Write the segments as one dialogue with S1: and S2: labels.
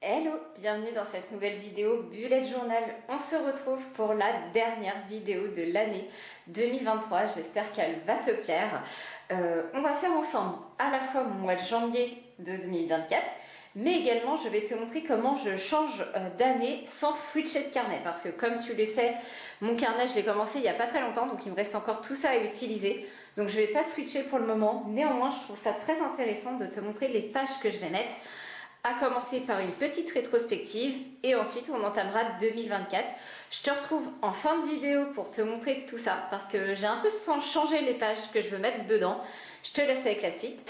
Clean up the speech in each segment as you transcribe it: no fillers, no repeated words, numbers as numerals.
S1: Hello, bienvenue dans cette nouvelle vidéo Bullet Journal. On se retrouve pour la dernière vidéo de l'année 2023. J'espère qu'elle va te plaire. On va faire ensemble à la fois mon mois de janvier de 2024, mais également je vais te montrer comment je change d'année sans switcher de carnet. Parce que comme tu le sais, mon carnet je l'ai commencé il n'y a pas très longtemps, donc il me reste encore tout ça à utiliser. Donc je ne vais pas switcher pour le moment. Néanmoins, je trouve ça très intéressant de te montrer les pages que je vais mettre. À commencer par une petite rétrospective et ensuite on entamera 2024. Je te retrouve en fin de vidéo pour te montrer tout ça parce que j'ai un peu changé les pages que je veux mettre dedans. Je te laisse avec la suite.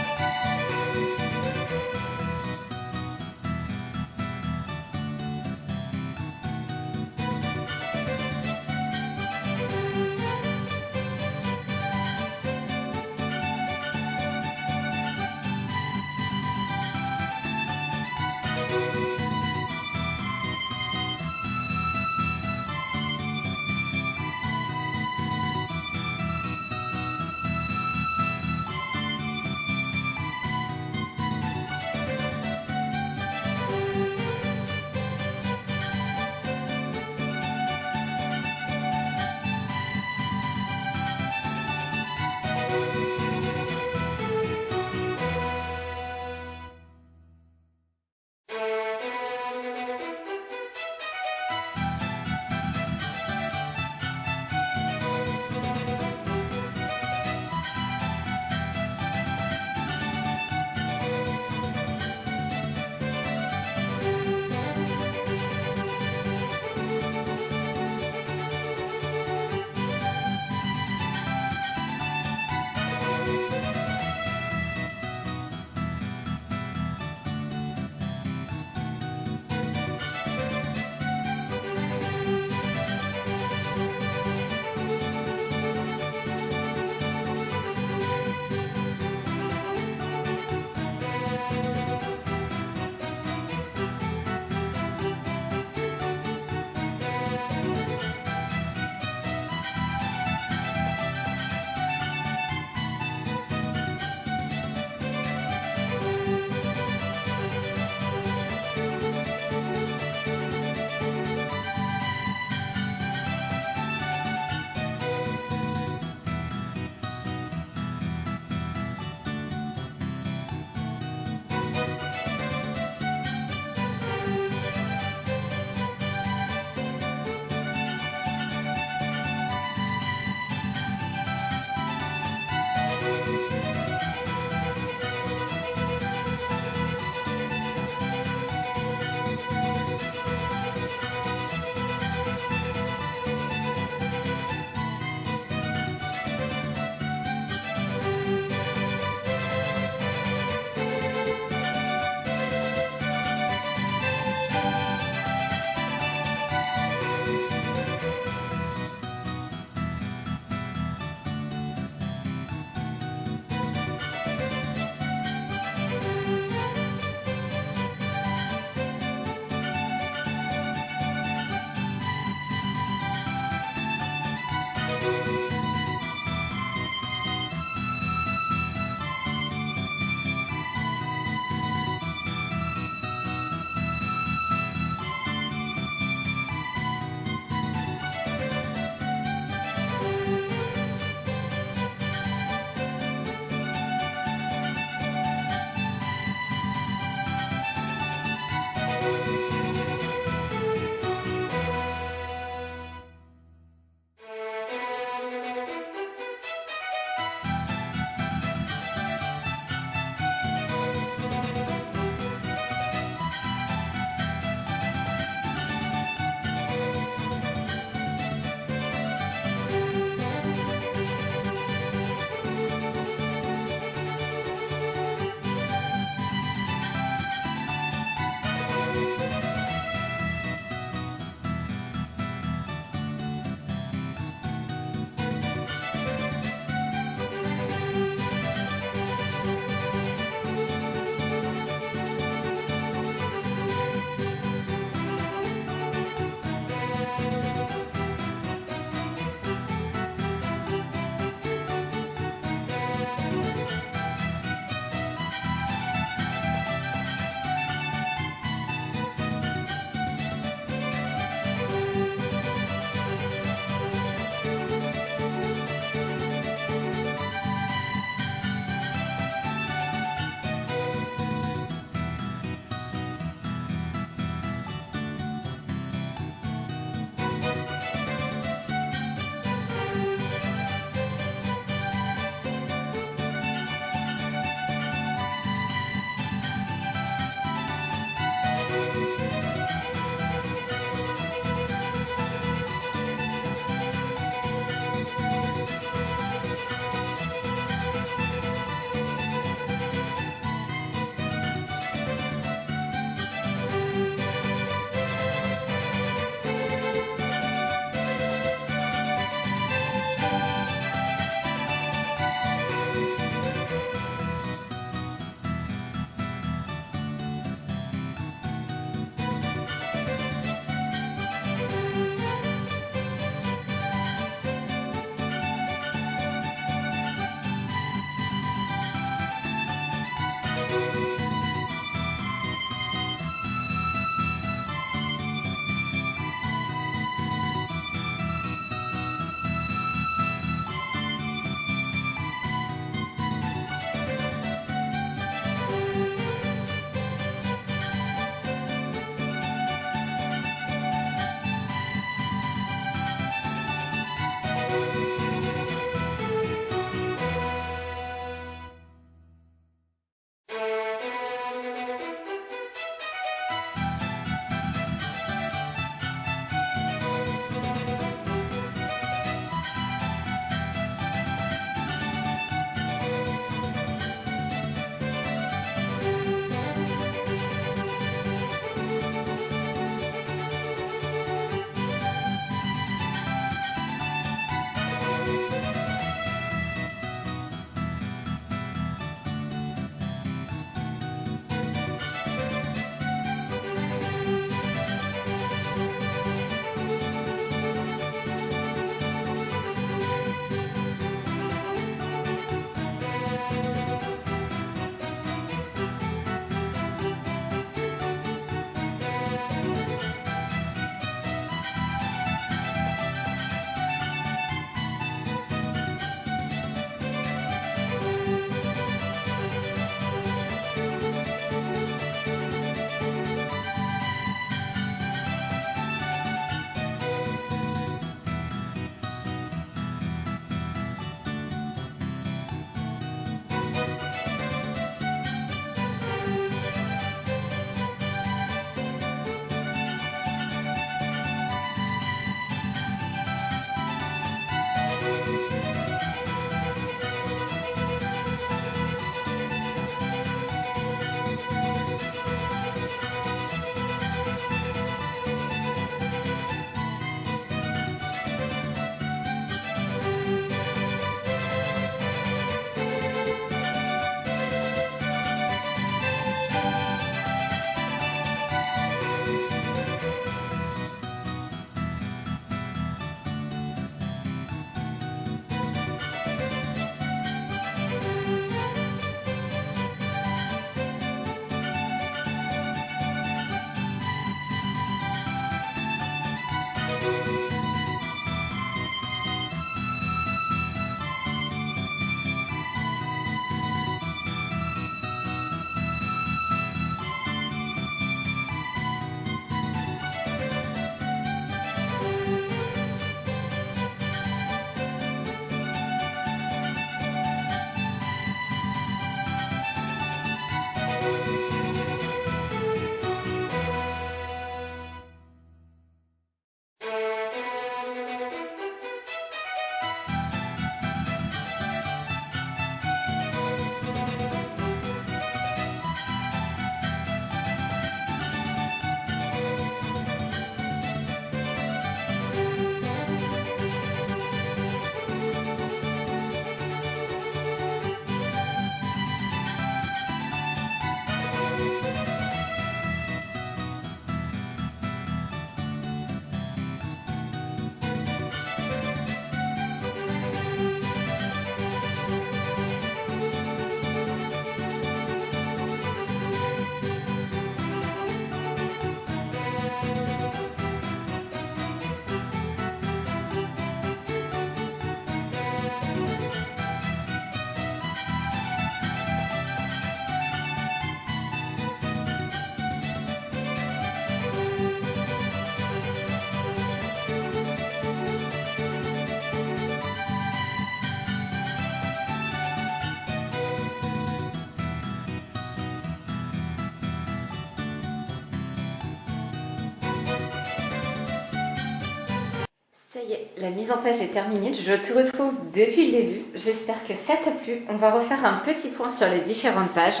S1: Ça y est, la mise en page est terminée, je te retrouve depuis le début, j'espère que ça t'a plu. On va refaire un petit point sur les différentes pages.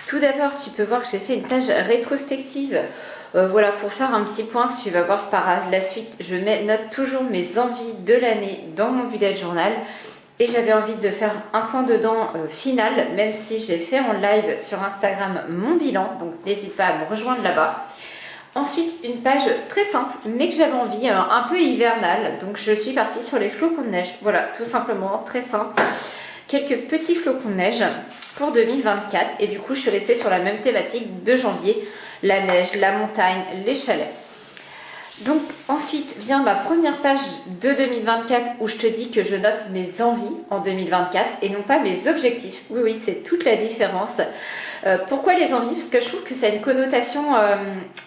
S1: Tout d'abord, tu peux voir que j'ai fait une page rétrospective, voilà, pour faire un petit point. Tu vas voir par la suite, je note toujours mes envies de l'année dans mon bullet journal. Et j'avais envie de faire un point dedans final, même si j'ai fait en live sur Instagram mon bilan, donc n'hésite pas à me rejoindre là-bas. Ensuite, une page très simple, mais que j'avais envie, un peu hivernale. Donc je suis partie sur les flocons de neige. Voilà, tout simplement, très simple. Quelques petits flocons de neige pour 2024. Et du coup, je suis restée sur la même thématique de janvier. La neige, la montagne, les chalets. Donc ensuite vient ma première page de 2024 où je te dis que je note mes envies en 2024 et non pas mes objectifs. Oui, oui, c'est toute la différence. Pourquoi les envies? Parce que je trouve que ça a une connotation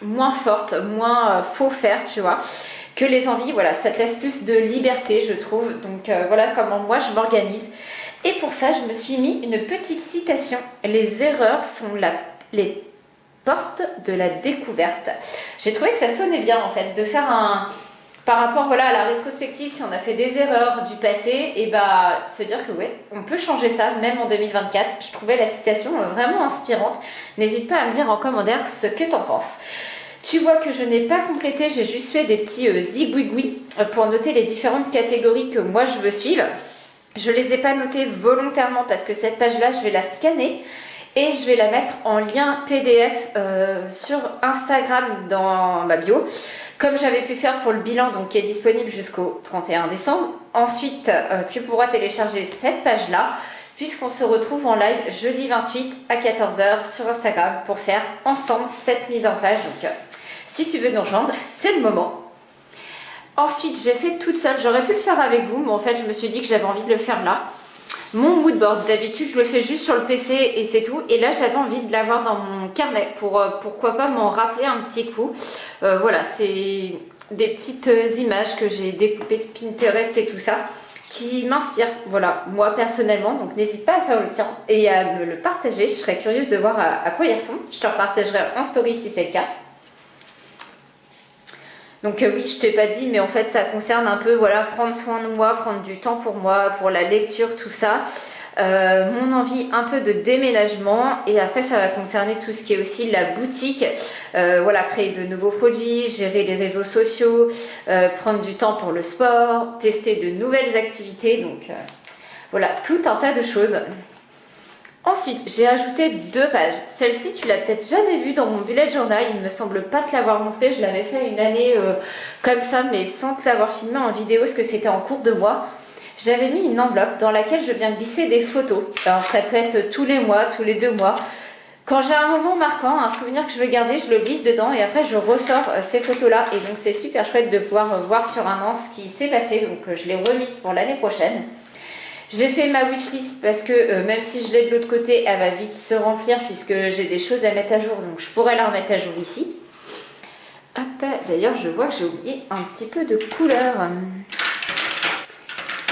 S1: moins forte, moins faut faire, tu vois, que les envies. Voilà, ça te laisse plus de liberté, je trouve. Donc voilà comment moi je m'organise. Et pour ça, je me suis mis une petite citation. Les erreurs sont les portes de la découverte. J'ai trouvé que ça sonnait bien en fait, de faire un... Par rapport voilà, à la rétrospective, si on a fait des erreurs du passé, et bah se dire que ouais, on peut changer ça même en 2024. Je trouvais la citation vraiment inspirante. N'hésite pas à me dire en commentaire ce que t'en penses. Tu vois que je n'ai pas complété, j'ai juste fait des petits zigouigouis pour noter les différentes catégories que moi je veux suivre. Je les ai pas notées volontairement parce que cette page-là, je vais la scanner et je vais la mettre en lien PDF sur Instagram dans ma bio, comme j'avais pu faire pour le bilan, donc qui est disponible jusqu'au 31 décembre. Ensuite, tu pourras télécharger cette page-là, puisqu'on se retrouve en live jeudi 28 à 14 h sur Instagram pour faire ensemble cette mise en page. Donc, si tu veux nous rejoindre, c'est le moment. Ensuite, j'ai fait toute seule. J'aurais pu le faire avec vous, mais en fait, je me suis dit que j'avais envie de le faire là. Mon moodboard, d'habitude, je le fais juste sur le PC et c'est tout. Et là, j'avais envie de l'avoir dans mon carnet pour pourquoi pas m'en rappeler un petit coup. Voilà, c'est des petites images que j'ai découpées de Pinterest et tout ça qui m'inspirent, voilà, moi personnellement. Donc, n'hésite pas à faire le tien et à me le partager. Je serais curieuse de voir à quoi ils ressemblent. Je te le partagerai en story si c'est le cas. Donc oui, je t'ai pas dit, mais en fait ça concerne un peu, voilà, prendre soin de moi, prendre du temps pour moi, pour la lecture, tout ça. Mon envie un peu de déménagement et après ça va concerner tout ce qui est aussi la boutique, voilà, créer de nouveaux produits, gérer les réseaux sociaux, prendre du temps pour le sport, tester de nouvelles activités, donc voilà, tout un tas de choses. Ensuite, j'ai ajouté 2 pages. Celle-ci, tu l'as peut-être jamais vue dans mon bullet journal. Il ne me semble pas te l'avoir montré. Je l'avais fait une année comme ça, mais sans te l'avoir filmé en vidéo, parce que c'était en cours de mois. J'avais mis une enveloppe dans laquelle je viens glisser des photos. Alors, ça peut être tous les mois, tous les 2 mois. Quand j'ai un moment marquant, un souvenir que je veux garder, je le glisse dedans et après je ressors ces photos-là. Et donc, c'est super chouette de pouvoir voir sur un an ce qui s'est passé. Donc, je l'ai remise pour l'année prochaine. J'ai fait ma wishlist parce que même si je l'ai de l'autre côté, elle va vite se remplir puisque j'ai des choses à mettre à jour. Donc je pourrais la remettre à jour ici. Hop, d'ailleurs, je vois que j'ai oublié un petit peu de couleur.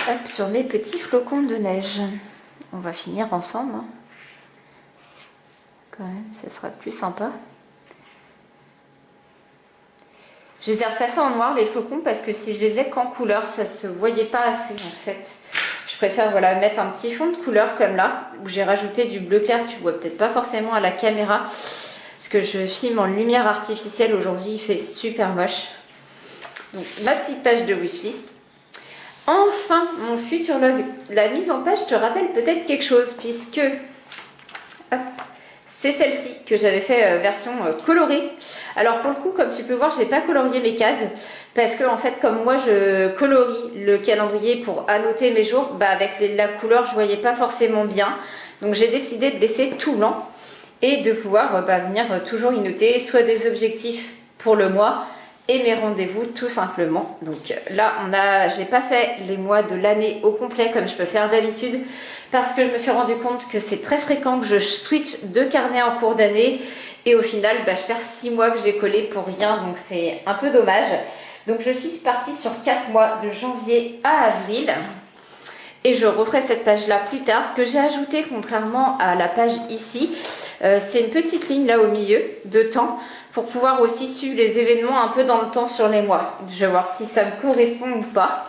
S1: Hop, sur mes petits flocons de neige. On va finir ensemble. Hein. Quand même, ça sera plus sympa. Je les ai repassés en noir les flocons parce que si je les ai qu'en couleur, ça se voyait pas assez en fait. Je préfère voilà, mettre un petit fond de couleur comme là, où j'ai rajouté du bleu clair, tu vois peut-être pas forcément à la caméra, parce que je filme en lumière artificielle aujourd'hui, il fait super moche. Donc ma petite page de wishlist. Enfin, mon futur log, la mise en page te rappelle peut-être quelque chose, puisque c'est celle-ci que j'avais fait version colorée. Alors pour le coup, comme tu peux voir, j'ai pas colorié mes cases. Parce que en fait, comme moi je colorie le calendrier pour annoter mes jours, bah avec la couleur je voyais pas forcément bien. Donc j'ai décidé de laisser tout blanc et de pouvoir venir toujours y noter soit des objectifs pour le mois et mes rendez-vous tout simplement. Donc là, j'ai pas fait les mois de l'année au complet comme je peux faire d'habitude parce que je me suis rendu compte que c'est très fréquent que je switch de carnet en cours d'année et au final, je perds 6 mois que j'ai collé pour rien, donc c'est un peu dommage. Donc je suis partie sur 4 mois de janvier à avril et je referai cette page là plus tard. Ce que j'ai ajouté contrairement à la page ici, c'est une petite ligne là au milieu de temps pour pouvoir aussi suivre les événements un peu dans le temps sur les mois. Je vais voir si ça me correspond ou pas.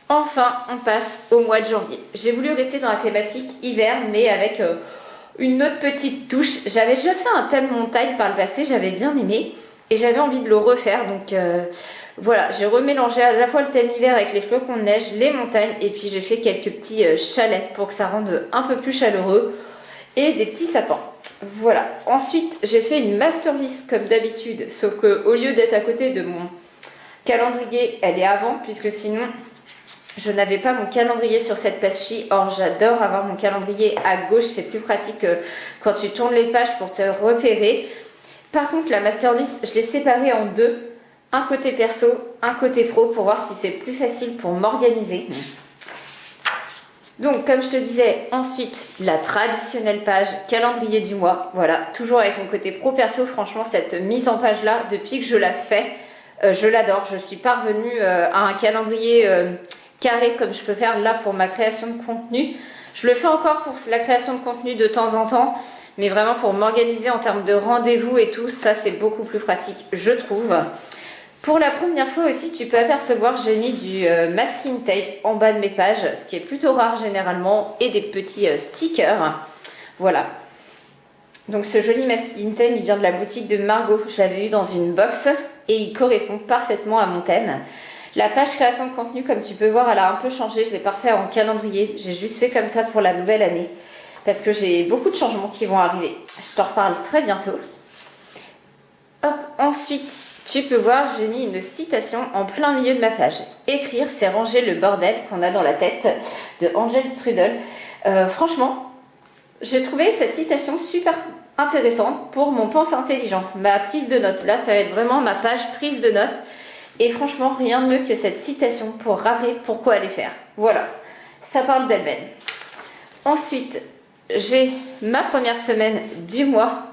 S1: Enfin, on passe au mois de janvier. J'ai voulu rester dans la thématique hiver, mais avec une autre petite touche. J'avais déjà fait un thème montagne par le passé, j'avais bien aimé et j'avais envie de le refaire. Donc voilà, j'ai remélangé à la fois le thème hiver avec les flocons de neige, les montagnes, et puis j'ai fait quelques petits chalets pour que ça rende un peu plus chaleureux et des petits sapins. Voilà. Ensuite, j'ai fait une master list comme d'habitude, sauf qu'au lieu d'être à côté de mon calendrier, elle est avant, puisque sinon je n'avais pas mon calendrier sur cette page-ci. Or, j'adore avoir mon calendrier à gauche, c'est plus pratique quand tu tournes les pages pour te repérer. Par contre, la master list, je l'ai séparée en deux. Un côté perso, un côté pro, pour voir si c'est plus facile pour m'organiser. Donc, comme je te disais, ensuite, la traditionnelle page calendrier du mois. Voilà, toujours avec mon côté pro-perso. Franchement, cette mise en page-là, depuis que je la fais, je l'adore. Je suis parvenue à un calendrier carré comme je peux faire là pour ma création de contenu. Je le fais encore pour la création de contenu de temps en temps, mais vraiment pour m'organiser en termes de rendez-vous et tout, ça c'est beaucoup plus pratique, je trouve. Pour la première fois aussi, tu peux apercevoir, j'ai mis du masking tape en bas de mes pages, ce qui est plutôt rare généralement, et des petits stickers. Voilà. Donc ce joli masking tape, il vient de la boutique de Margot. Je l'avais eu dans une box et il correspond parfaitement à mon thème. La page création de contenu, comme tu peux voir, elle a un peu changé. Je l'ai pas refait en calendrier. J'ai juste fait comme ça pour la nouvelle année. Parce que j'ai beaucoup de changements qui vont arriver. Je t'en reparle très bientôt. Hop, ensuite, tu peux voir, j'ai mis une citation en plein milieu de ma page. Écrire, c'est ranger le bordel qu'on a dans la tête, de Angel Trudel. Franchement, j'ai trouvé cette citation super intéressante pour mon pense intelligent, ma prise de notes. Là, ça va être vraiment ma page prise de notes. Et franchement, rien de mieux que cette citation pour rappeler pourquoi aller faire. Voilà, ça parle d'elle-même. Ensuite, j'ai ma première semaine du mois,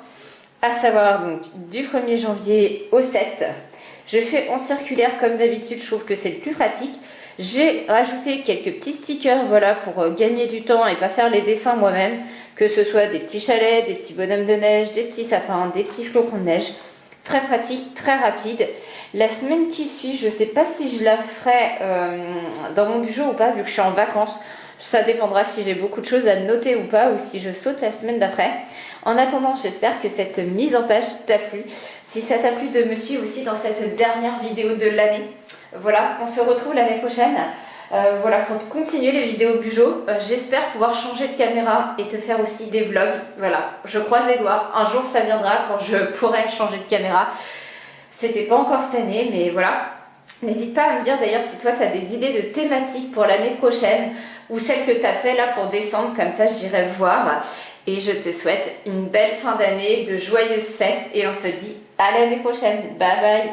S1: à savoir donc du 1er janvier au 7. Je fais en circulaire comme d'habitude, je trouve que c'est le plus pratique. J'ai rajouté quelques petits stickers, voilà, pour gagner du temps et pas faire les dessins moi-même. Que ce soit des petits chalets, des petits bonhommes de neige, des petits sapins, des petits flocons de neige. Très pratique, très rapide. La semaine qui suit, je ne sais pas si je la ferai dans mon budget ou pas, vu que je suis en vacances. Ça dépendra si j'ai beaucoup de choses à noter ou pas, ou si je saute la semaine d'après. En attendant, j'espère que cette mise en page t'a plu. Si ça t'a plu, de me suivre aussi dans cette dernière vidéo de l'année. Voilà, on se retrouve l'année prochaine. Voilà, pour continuer les vidéos Bujo, j'espère pouvoir changer de caméra et te faire aussi des vlogs. Voilà, je croise les doigts. Un jour, ça viendra quand je pourrai changer de caméra. C'était pas encore cette année, mais voilà. N'hésite pas à me dire d'ailleurs si toi, tu as des idées de thématiques pour l'année prochaine ou celles que tu as fait là pour décembre. Comme ça, j'irai voir. Et je te souhaite une belle fin d'année, de joyeuses fêtes. Et on se dit à l'année prochaine. Bye bye.